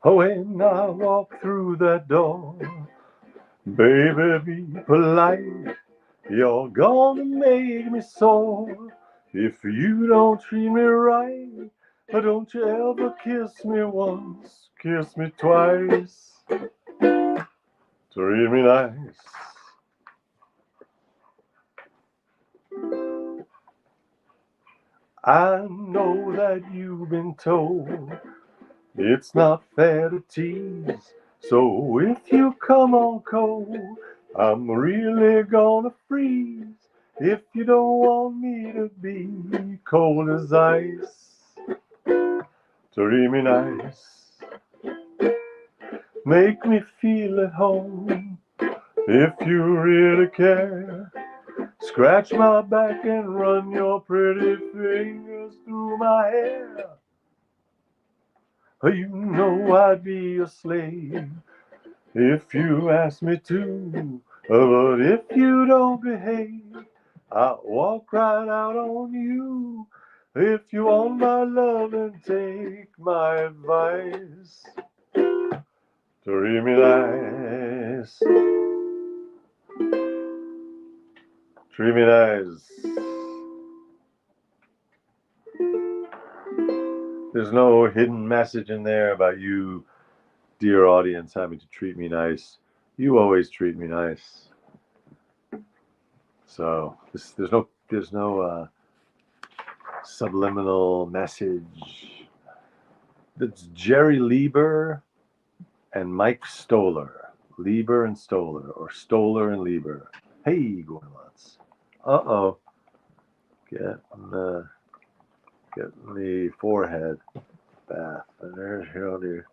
When I walk through that door, baby, be polite. You're gonna make me sore if you don't treat me right. But don't you ever kiss me once, kiss me twice. Treat me nice. I know that you've been told it's not fair to tease. So if you come on cold, I'm really gonna freeze. If you don't want me to be cold as ice, treat me nice. Make me feel at home if you really care. Scratch my back and run your pretty fingers through my hair. You know I'd be a slave if you ask me to. But if you don't behave, I'll walk right out on you. If you want my love and take my advice, treat me nice. Treat me nice. There's no hidden message in there about you, dear audience, having to treat me nice. You always treat me nice. So there's no subliminal message. That's Jerry Lieber and Mike Stoller. Lieber and Stoller, or Stoller and Lieber. Hey, going once. Uh-oh. Getting the forehead bath. And there's your.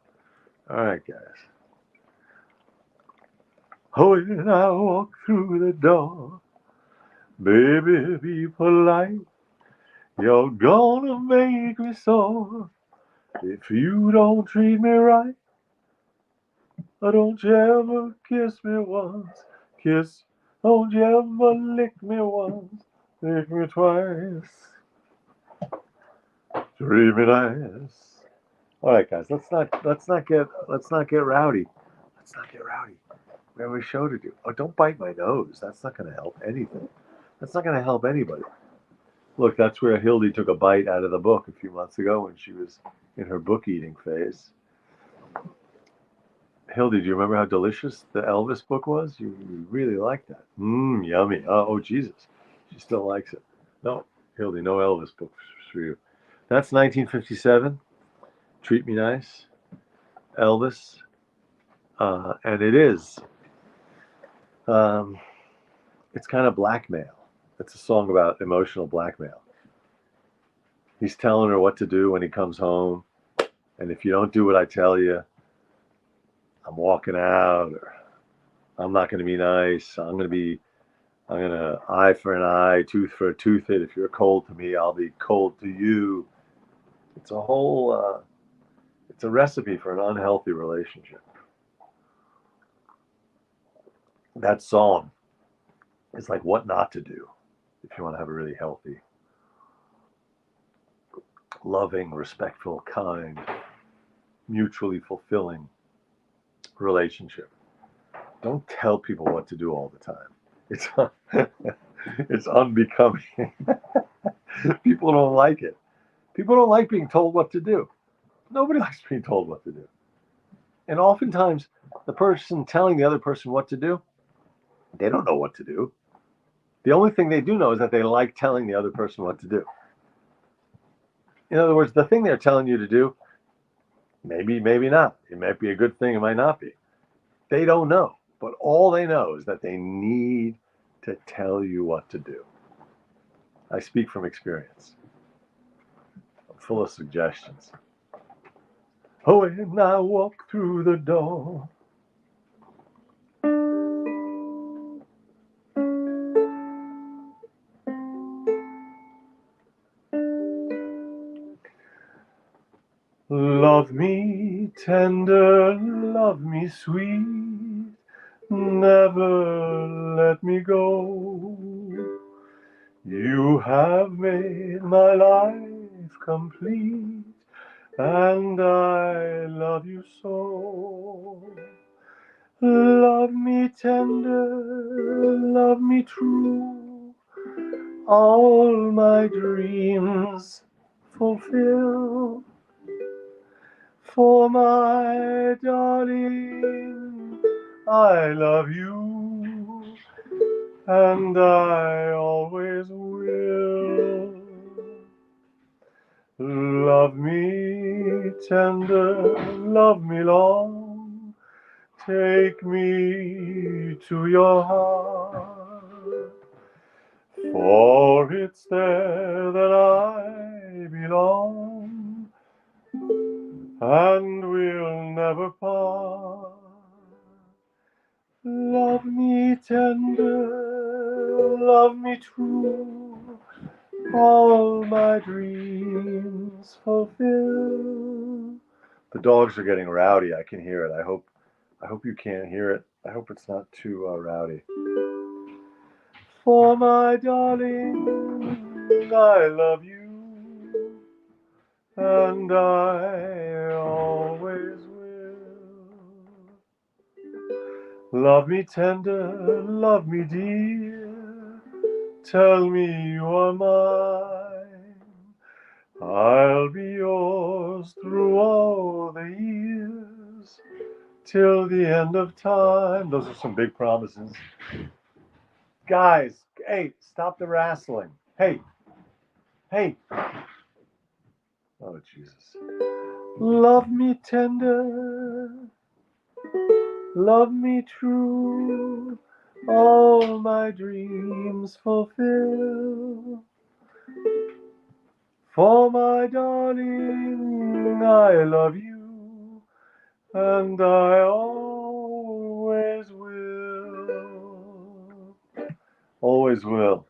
All right, guys. When I walk through the door, baby, be polite. You're gonna make me sore if you don't treat me right. Don't you ever kiss me once, kiss. Don't you ever lick me once, lick me twice. Treat me nice. All right, guys. Let's not get rowdy. Let's not get rowdy. We have a show to do. Oh, don't bite my nose. That's not going to help anything. That's not going to help anybody. Look, that's where Hildy took a bite out of the book a few months ago when she was in her book eating phase. Hildy, do you remember how delicious the Elvis book was? You really liked that. Yummy. Oh, Jesus. She still likes it. No, Hildy, no Elvis books for you. That's 1957. Treat Me Nice. Elvis. And it is. Um, it's kind of blackmail. It's a song about emotional blackmail. He's telling her what to do when he comes home. And if you don't do what I tell you, I'm walking out, or I'm not going to be nice. I'm going to eye for an eye, tooth for a tooth. If you're cold to me, I'll be cold to you. It's a whole, it's a recipe for an unhealthy relationship. That song is like what not to do if you want to have a really healthy, loving, respectful, kind, mutually fulfilling relationship. Don't tell people what to do all the time. It's it's unbecoming. People don't like it. People don't like being told what to do. Nobody likes being told what to do. And oftentimes, the person telling the other person what to do, they don't know what to do. The only thing they do know is that they like telling the other person what to do. In other words, the thing they're telling you to do, maybe not. It might be a good thing, it might not be. They don't know. But all they know is that they need to tell you what to do. I speak from experience. I'm full of suggestions. When I walk through the door, love me tender, love me sweet, never let me go. You have made my life complete. and I love you so. Love me tender, love me true, all my dreams fulfill. For my darling, I love you, and I always will. Love me tender, love me long, take me to your heart, for it's there that I belong, and we'll never part. Love me tender, love me true, all my dreams fulfill. The dogs are getting rowdy. I can hear it. I hope you can't hear it. I hope it's not too rowdy. For my darling, I love you, and I always will. Love me tender, love me dear, tell me you are mine. I'll be yours through all the years, till the end of time. Those are some big promises. Guys, hey, stop the wrestling. Hey, hey. Oh, Jesus. Love me tender, love me true, all my dreams fulfill. For my darling, I love you, and I always will. Always will.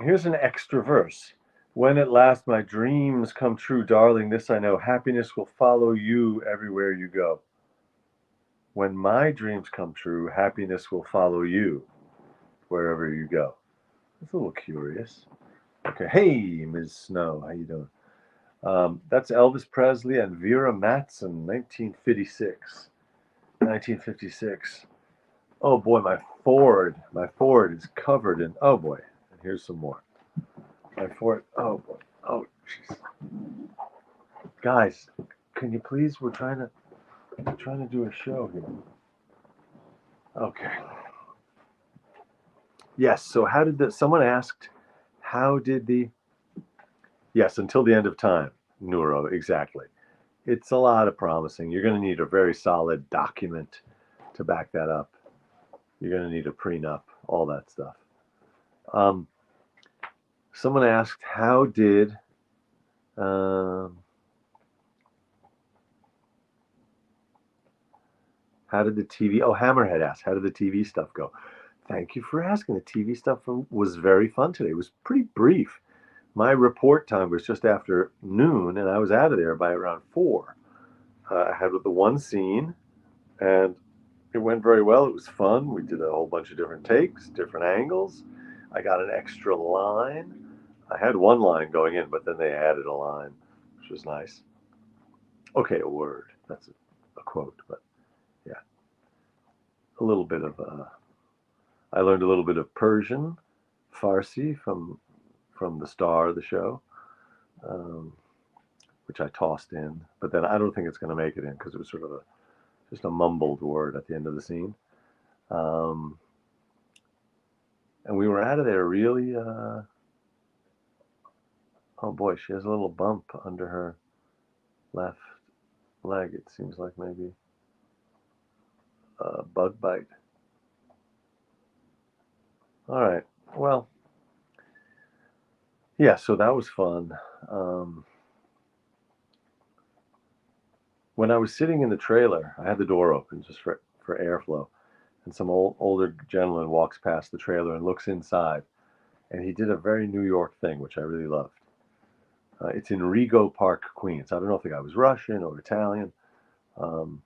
Here's an extra verse. When at last my dreams come true, darling, this I know, happiness will follow you everywhere you go. When my dreams come true, happiness will follow you wherever you go. It's a little curious. Okay, hey, Ms. Snow, how you doing? That's Elvis Presley and Vera Matson, 1956. 1956. Oh boy, my Ford is covered in. Oh boy, and here's some more. My Ford. Oh boy. Oh jeez. Guys, can you please? We're trying to do a show here. Okay. Yes. So how did the? Someone asked, how did the? Yes, until the end of time. Neuro, exactly. It's a lot of promising. You're going to need a very solid document to back that up. You're going to need a prenup, all that stuff. Um, Someone asked, um, how did the TV? Oh, Hammerhead asked, how did the TV stuff go? Thank you for asking. The TV stuff was very fun today. It was pretty brief. My report time was just after noon, and I was out of there by around 4. I had the one scene, and it went very well. It was fun. We did a whole bunch of different takes, different angles. I got an extra line. I had one line going in, but then they added a line, which was nice. Okay, a word. That's a quote, but yeah, a little bit of. I learned a little bit of Persian, Farsi from the star of the show, um, which I tossed in. But then I don't think it's going to make it in because it was sort of just a mumbled word at the end of the scene. Um, and we were out of there really. Oh boy, she has a little bump under her left leg. It seems like maybe a bug bite. All right. Well, yeah. So that was fun. Um, when I was sitting in the trailer, I had the door open just for airflow, and some older gentleman walks past the trailer and looks inside, and he did a very New York thing, which I really loved. It's in Rego Park, Queens. I don't know if the guy was Russian or Italian, um,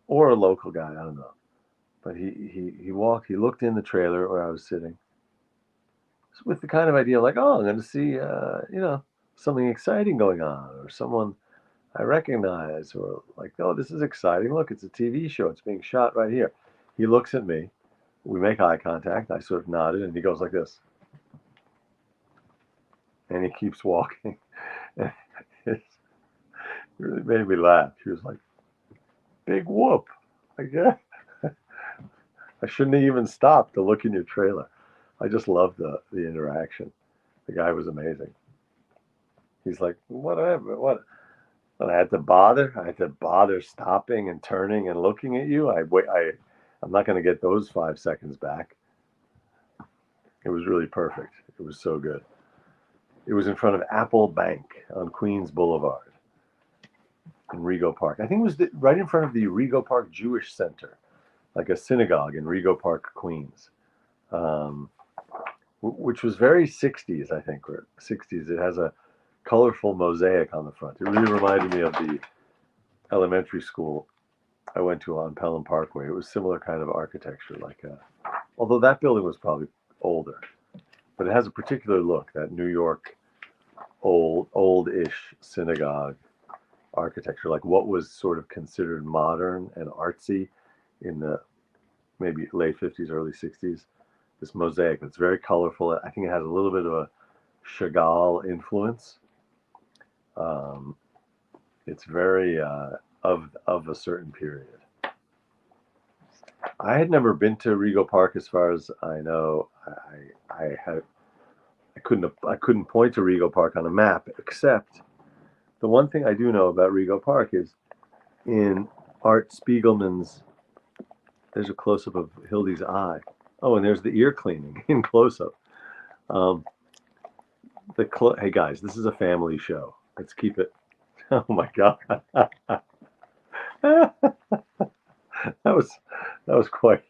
or a local guy. I don't know. But he walked. He looked in the trailer where I was sitting, with the kind of idea like, oh, I'm going to see, something exciting going on, or someone I recognize, or like, oh, this is exciting. Look, it's a TV show. It's being shot right here. He looks at me. We make eye contact. I sort of nodded, and he goes like this, and he keeps walking. It really made me laugh. He was like, big whoop. Like, yeah. I shouldn't have even stopped to look in your trailer. I just loved the interaction. The guy was amazing. He's like, whatever, what? And I had to bother. I had to bother stopping and turning and looking at you. I'm not going to get those 5 seconds back. It was really perfect. It was so good. It was in front of Apple Bank on Queens Boulevard in Rego Park. I think it was right in front of the Rego Park Jewish Center, like a synagogue in Rego Park, Queens, um, which was very 60s, I think, or 60s. It has a colorful mosaic on the front. It really reminded me of the elementary school I went to on Pelham Parkway. It was similar kind of architecture, although that building was probably older, but it has a particular look, that New York old-ish synagogue architecture, like what was sort of considered modern and artsy in the maybe late 50s, early 60s. This mosaic that's very colorful. I think it has a little bit of a Chagall influence. Um, it's very of a certain period. I had never been to Rego Park, as far as I know. I couldn't point to Rego Park on a map, except the one thing I do know about Rego Park is in Art Spiegelman's. There's a close up of Hildy's eye. Oh, and there's the ear cleaning in close up. Um, hey guys, this is a family show. Let's keep it. Oh my god, that was quite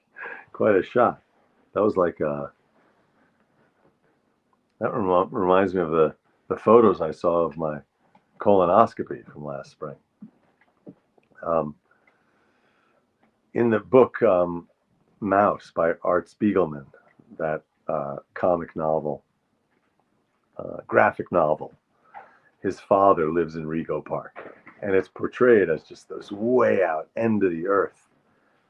a shot. That was like that reminds me of the photos I saw of my colonoscopy from last spring. Um, in the book Mouse by Art Spiegelman, that comic novel, graphic novel, his father lives in Rego Park, and it's portrayed as just this way out end of the earth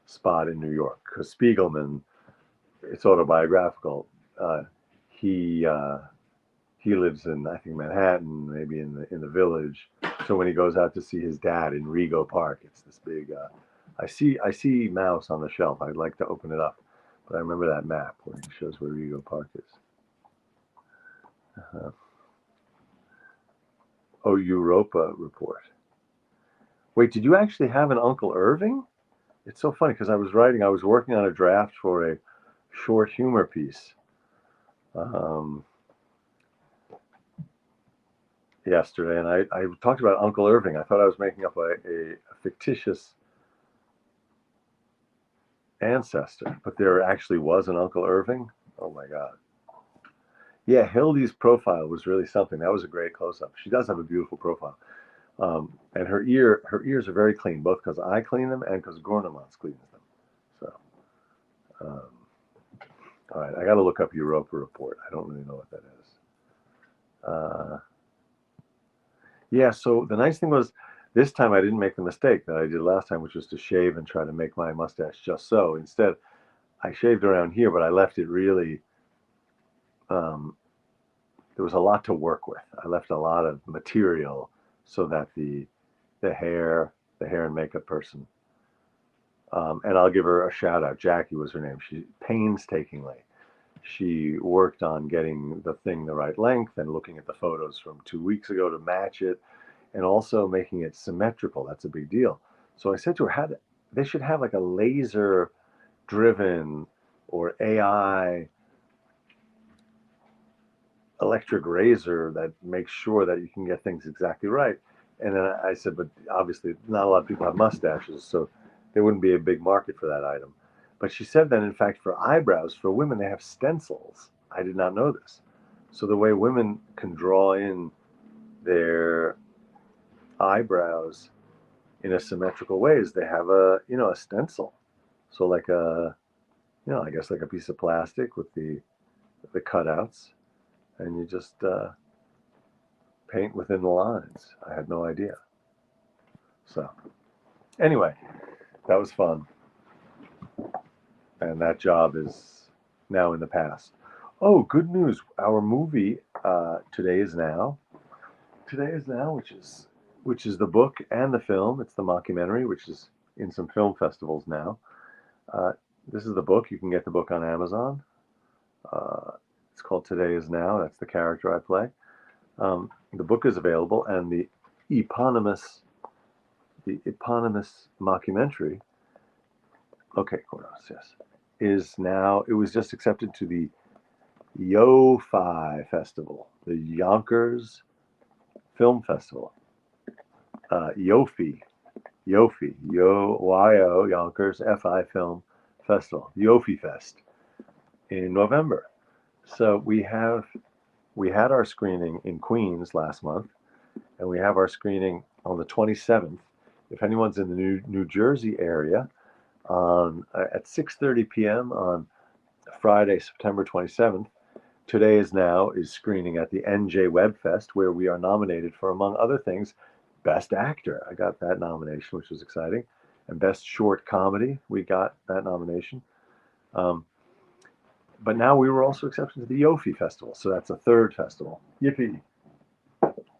spot in New York. Because Spiegelman, it's autobiographical. He lives in, I think, Manhattan, maybe in the Village. So when he goes out to see his dad in Rego Park, it's this big. I see Mouse on the shelf. I'd like to open it up, but I remember that map where it shows where Rego Park is. Oh, Europa report. Wait, did you actually have an Uncle Irving? It's so funny because I was working on a draft for a short humor piece yesterday, and I talked about Uncle Irving. I thought I was making up a fictitious ancestor, but there actually was an Uncle Irving. Oh my God. Yeah, Hildy's profile was really something. That was a great close-up. She does have a beautiful profile. And her ears are very clean, both because I clean them and because Gornemans cleans them. So, all right, I got to look up Europa report. I don't really know what that is. Yeah, so the nice thing was this time I didn't make the mistake that I did last time, which was to shave and try to make my mustache just so. Instead, I shaved around here, but I left it really. There was a lot to work with. I left a lot of material so that the hair and makeup person, and I'll give her a shout out. Jackie was her name. She painstakingly she worked on getting the thing the right length and looking at the photos from 2 weeks ago to match it, and also making it symmetrical. That's a big deal. So I said to her, they should have like a laser driven or AI electric razor that makes sure that you can get things exactly right. And then I said, but obviously not a lot of people have mustaches, so there wouldn't be a big market for that item. But she said that in fact for eyebrows, for women, they have stencils. I did not know this. So the way women can draw in their eyebrows in a symmetrical way is they have a stencil. So like I guess like a piece of plastic with the cutouts, and you just paint within the lines. I had no idea. So anyway, that was fun. And that job is now in the past. Oh, good news. Our movie, Today Is Now. Today Is Now, which is the book and the film. It's the mockumentary, which is in some film festivals now. This is the book. You can get the book on Amazon. It's called Today Is Now. That's the character I play. The book is available, and the eponymous mockumentary. Okay, Cornos, yes, is now. It was just accepted to the Yo-Fi Festival, the Yonkers Film Festival. Yofi, Y-O, Yonkers, F-I Film Festival, Yofi Fest, in November. So we had our screening in Queens last month, and we have our screening on the 27th. If anyone's in the New Jersey area, at 6:30 p.m. on Friday, September 27th, Today Is Now is screening at the NJ Webfest, where we are nominated for, among other things, Best Actor. I got that nomination, which was exciting. And Best Short Comedy, we got that nomination. But now we were also accepted to the Yofi Festival, so that's a third festival. Yippee!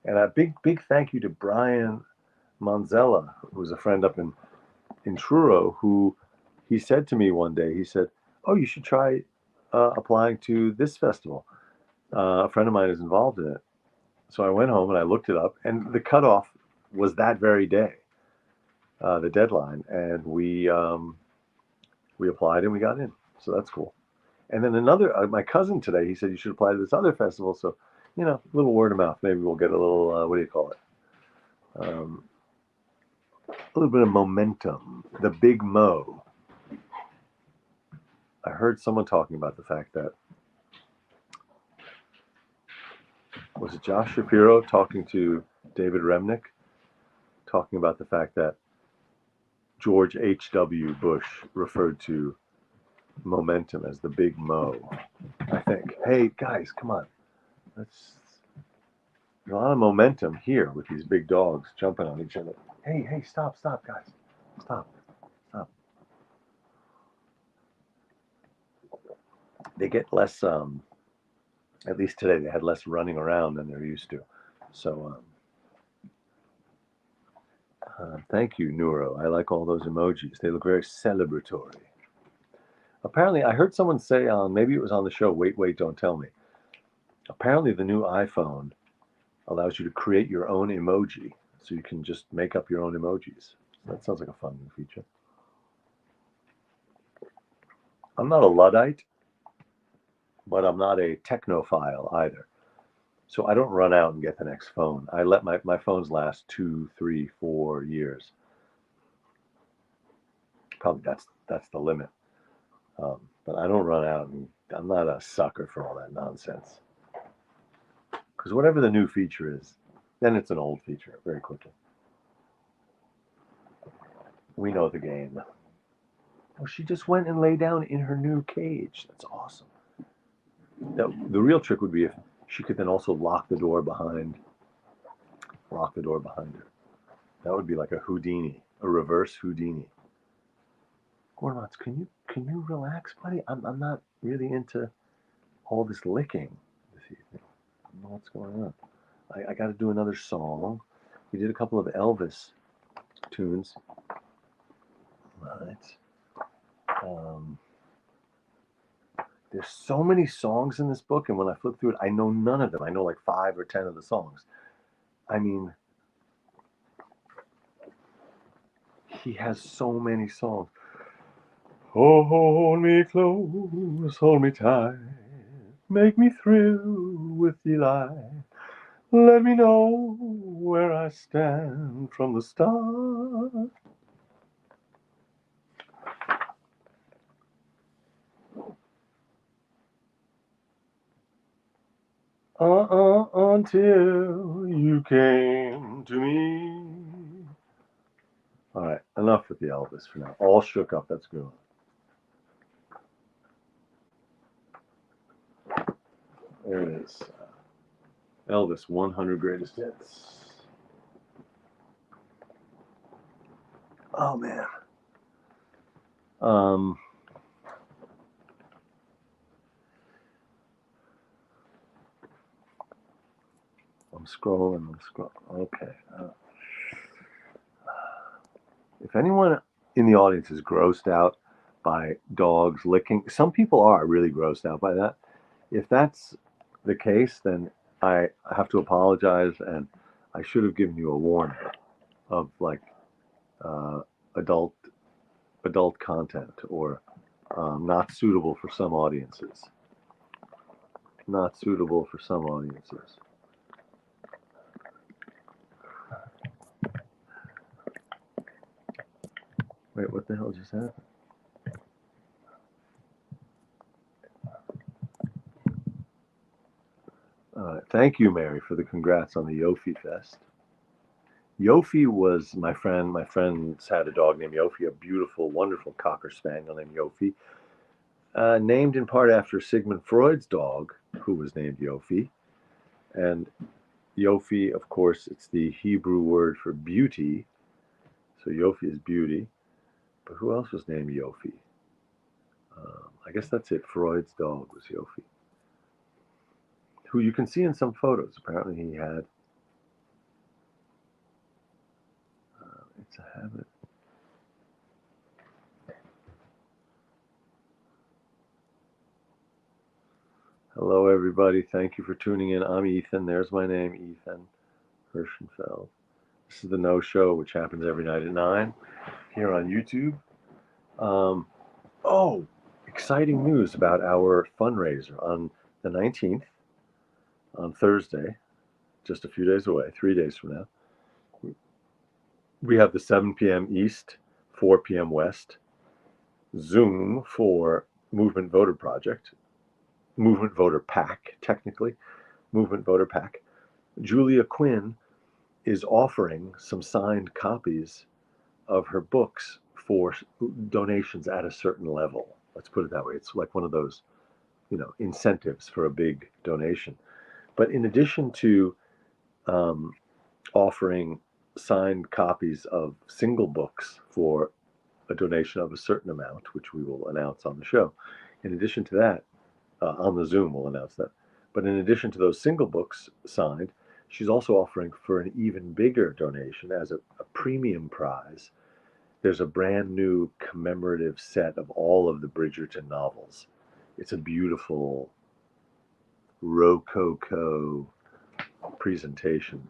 And a big thank you to Brian Monzella, who's a friend up in Truro, who he said to me one day, he said, "Oh, you should try applying to this festival. A friend of mine is involved in it." So I went home and I looked it up, and the cutoff was that very day, the deadline, and we applied and we got in. So that's cool. And then my cousin today, he said you should apply to this other festival. So, a little word of mouth. Maybe we'll get a little, what do you call it? A little bit of momentum. The Big Mo. I heard someone talking about the fact that, was it Josh Shapiro talking to David Remnick, talking about the fact that George H.W. Bush referred to momentum as the Big Mo, I think. Hey, guys, come on. There's a lot of momentum here with these big dogs jumping on each other. Hey, stop, guys. Stop. They get less, at least today, they had less running around than they're used to. So, thank you, Neuro. I like all those emojis. They look very celebratory. Apparently, I heard someone say maybe it was on the show, Wait, Don't Tell Me. Apparently, the new iPhone allows you to create your own emoji. So you can just make up your own emojis. That sounds like a fun new feature. I'm not a Luddite, but I'm not a technophile either. So I don't run out and get the next phone. I let my phones last 2, 3, 4 years. Probably that's the limit. But I don't run out, and I'm not a sucker for all that nonsense. Because whatever the new feature is, then it's an old feature very quickly. We know the game. Oh, she just went and lay down in her new cage. That's awesome. Now, the real trick would be if she could then also lock the door behind her. That would be like a Houdini, a reverse Houdini. Gormats, can you relax, buddy? I'm not really into all this licking this evening. I don't know what's going on. I got to do another song. We did a couple of Elvis tunes. Right. There's so many songs in this book, and when I flip through it, I know none of them. I know like 5 or 10 of the songs. I mean, he has so many songs. Oh, hold me close, hold me tight, make me thrill with delight. Let me know where I stand from the start. Until you came to me. All right, enough with the Elvis for now. All shook up, that's good. There it is. Elvis, 100 greatest hits. Oh man. I'm scrolling. Okay. If anyone in the audience is grossed out by dogs licking, some people are really grossed out by that. If that's the case, then I have to apologize, and I should have given you a warning of like uh, adult content or not suitable for some audiences. Not suitable for some audiences. Wait, what the hell just happened? Thank you, Mary, for the congrats on the Yofi Fest. Yofi was my friend. My friends had a dog named Yofi, a beautiful, wonderful Cocker Spaniel named Yofi, named in part after Sigmund Freud's dog, who was named Yofi. And Yofi, of course, it's the Hebrew word for beauty. So Yofi is beauty. But who else was named Yofi? I guess that's it. Freud's dog was Yofi, who you can see in some photos. Apparently he had, it's a habit. Hello, everybody. Thank you for tuning in. I'm Ethan. There's my name, Ethan Hirschenfeld. This is the No Show, which happens every night at 9 here on YouTube. Oh, exciting news about our fundraiser on the 19th, on Thursday, just a few days away, 3 days from now. We have the 7 p.m. East, 4 p.m. West Zoom for Movement Voter Project, Movement Voter PAC, technically, Movement Voter PAC. Julia Quinn is offering some signed copies of her books for donations at a certain level. Let's put it that way. It's like one of those, incentives for a big donation. But in addition to offering signed copies of single books for a donation of a certain amount, which we will announce on the show, in addition to that, on the Zoom we'll announce that. But in addition to those single books signed, she's also offering for an even bigger donation as a premium prize. There's a brand new commemorative set of all of the Bridgerton novels. It's a beautiful Rococo presentation,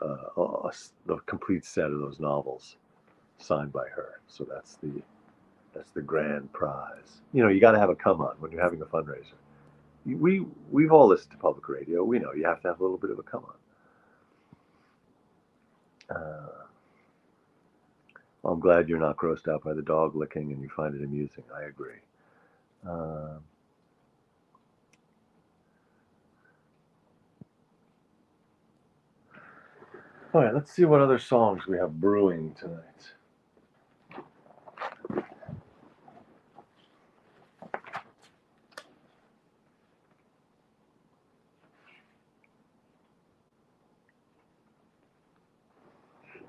the complete set of those novels signed by her. So that's the grand prize. You got to have a come on when you're having a fundraiser. We've all listened to public radio. We know you have to have a little bit of a come on. I'm glad you're not grossed out by the dog licking and you find it amusing. I agree. All right, let's see what other songs we have brewing tonight.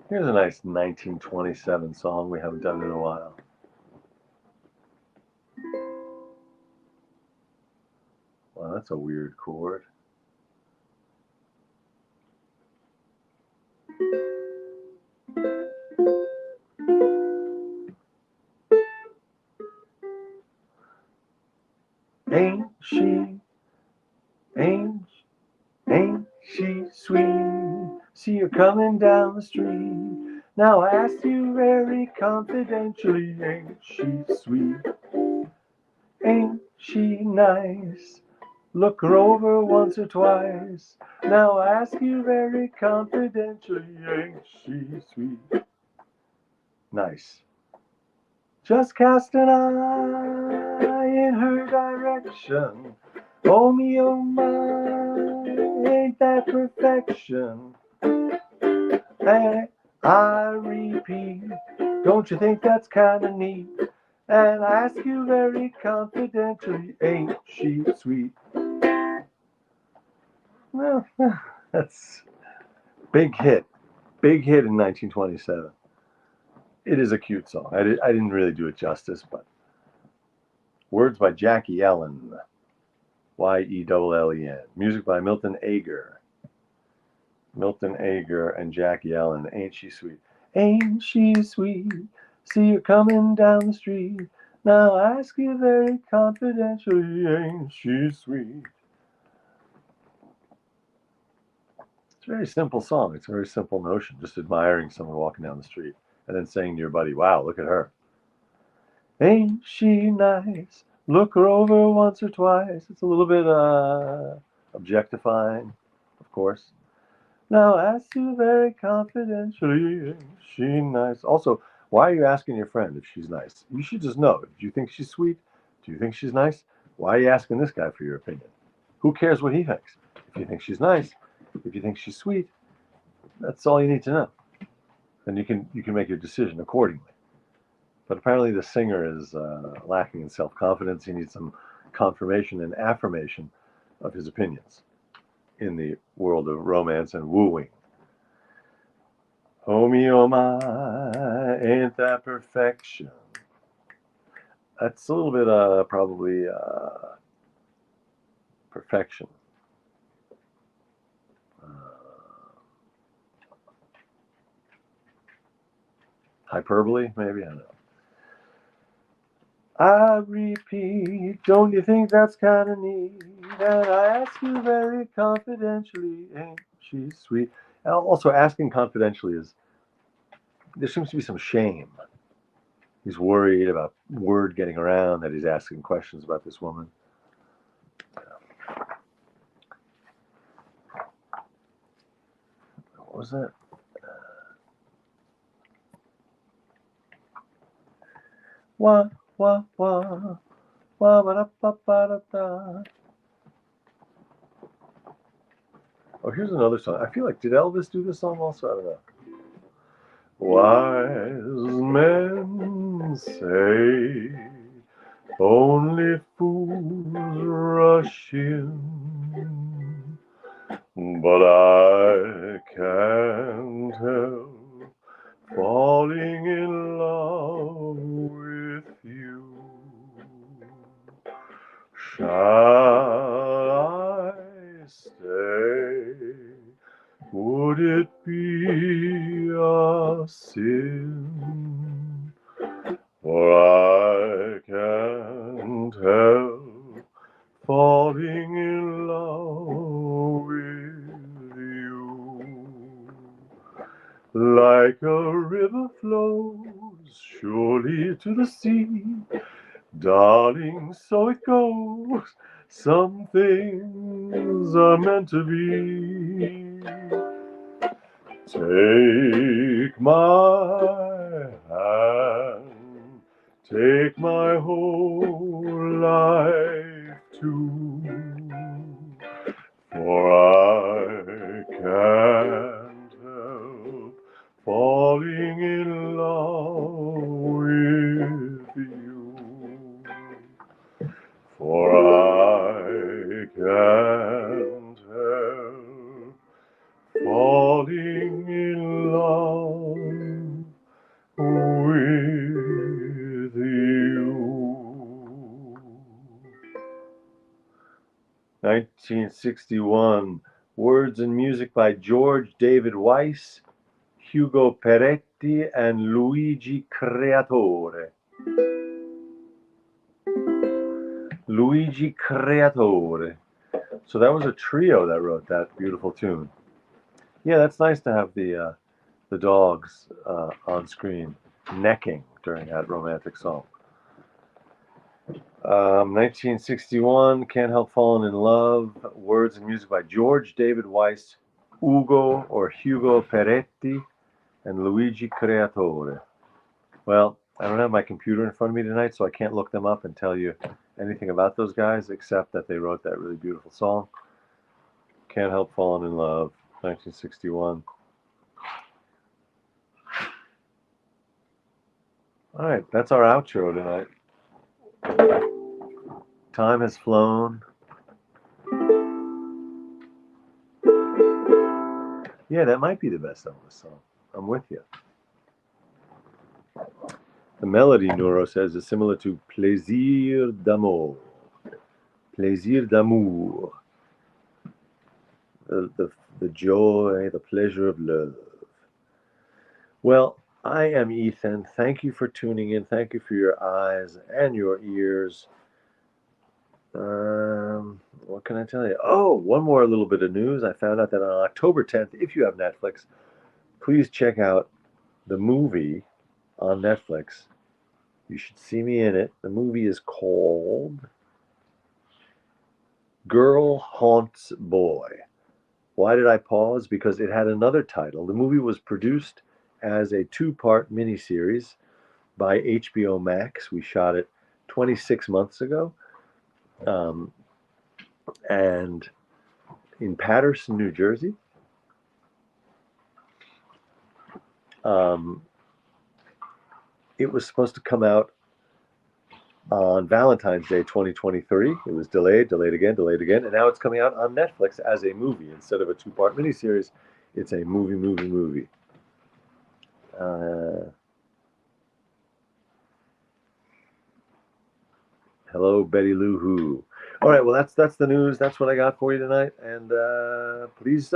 Here's a nice 1927 song we haven't done in a while. Wow, that's a weird chord. Ain't she sweet? See her coming down the street. Now I ask you very confidentially, ain't she sweet? Ain't she nice? Look her over once or twice. Now I ask you very confidentially, ain't she sweet? Nice. Just cast an eye in her direction. Oh me, oh my, ain't that perfection? And I repeat, don't you think that's kinda neat? And I ask you very confidentially, ain't she sweet? Well, that's big hit. Big hit in 1927. It is a cute song. I didn't really do it justice, but words by Jackie Ellen. Yellen. Music by Milton Ager. Milton Ager and Jackie Ellen. Ain't she sweet? Ain't she sweet? See her coming down the street. Now ask you very confidentially. Ain't she sweet? It's a very simple song. It's a very simple notion. Just admiring someone walking down the street and then saying to your buddy, wow, look at her. Ain't she nice? Look her over once or twice. It's a little bit objectifying, of course. Now ask you very confidentially, ain't she nice? Also, why are you asking your friend if she's nice? You should just know. Do you think she's sweet? Do you think she's nice? Why are you asking this guy for your opinion? Who cares what he thinks? If you think she's nice, if you think she's sweet, that's all you need to know. Then you can make your decision accordingly. But apparently the singer is lacking in self-confidence. He needs some confirmation and affirmation of his opinions in the world of romance and wooing. Oh me, oh my, ain't that perfection? That's a little bit probably perfection. Hyperbole, maybe? I don't know. I repeat, don't you think that's kind of neat? And I ask you very confidentially, ain't she sweet? Also, asking confidentially is, there seems to be some shame. He's worried about word getting around that he's asking questions about this woman. What was that? Wah, wah, wah. Wah, ba, da, ba, ba, da, da. Oh, here's another song. I feel like, did Elvis do this song also? I don't know. Wise men say only fools rush in, but I can't help falling in love with you. Shall I stay? Would it be a sin? For I can't help falling in love with you. Like a river flows surely to the sea, darling, so it goes. Some things are meant to be. Take my hand, take my whole life too, for I can't help falling in love with you. For I can't help falling in love with you. 1961. Words and music by George David Weiss, Hugo Peretti, and Luigi Creatore. Luigi Creatore. So that was a trio that wrote that beautiful tune. Yeah, that's nice to have the dogs on screen necking during that romantic song. 1961, Can't Help Falling in Love. Words and music by George David Weiss, Hugo Peretti, and Luigi Creatore. Well, I don't have my computer in front of me tonight, so I can't look them up and tell you anything about those guys except that they wrote that really beautiful song. Can't Help Falling in Love, 1961. All right, that's our outro tonight. Time has flown. Yeah, that might be the best Elvis song. I'm with you. The melody, Nuro says, is similar to Plaisir d'amour. Plaisir d'amour. The, the, the joy, the pleasure of love. Well, I am Ethan. Thank you for tuning in. Thank you for your eyes and your ears. What can I tell you? Oh, one more little bit of news. I found out that on October 10th, if you have Netflix, please check out the movie on Netflix. You should see me in it. The movie is called Girl Haunts Boy. Why did I pause? Because it had another title. The movie was produced as a two-part miniseries by HBO Max. We shot it 26 months ago. And in Paterson, New Jersey. It was supposed to come out on Valentine's Day 2023. It was delayed again, and now it's coming out on Netflix as a movie. Instead of a two-part miniseries, it's a movie. Hello, Betty Lou Who. All right, well that's the news. That's what I got for you tonight. And please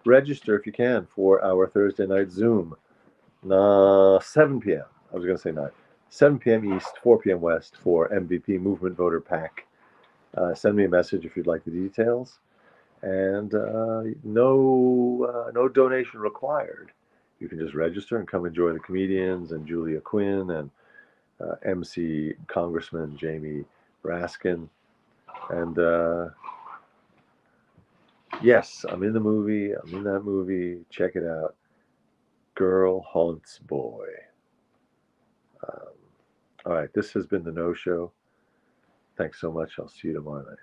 register if you can for our Thursday night Zoom. 7 p.m. I was going to say 9. 7 p.m. East, 4 p.m. West for MVP Movement Voter Pack. Send me a message if you'd like the details. And no donation required. You can just register and come enjoy the comedians and Julia Quinn and MC Congressman Jamie Raskin. And yes, I'm in the movie. I'm in that movie. Check it out. Girl Haunts Boy. All right, this has been the No Show. Thanks so much. I'll see you tomorrow night.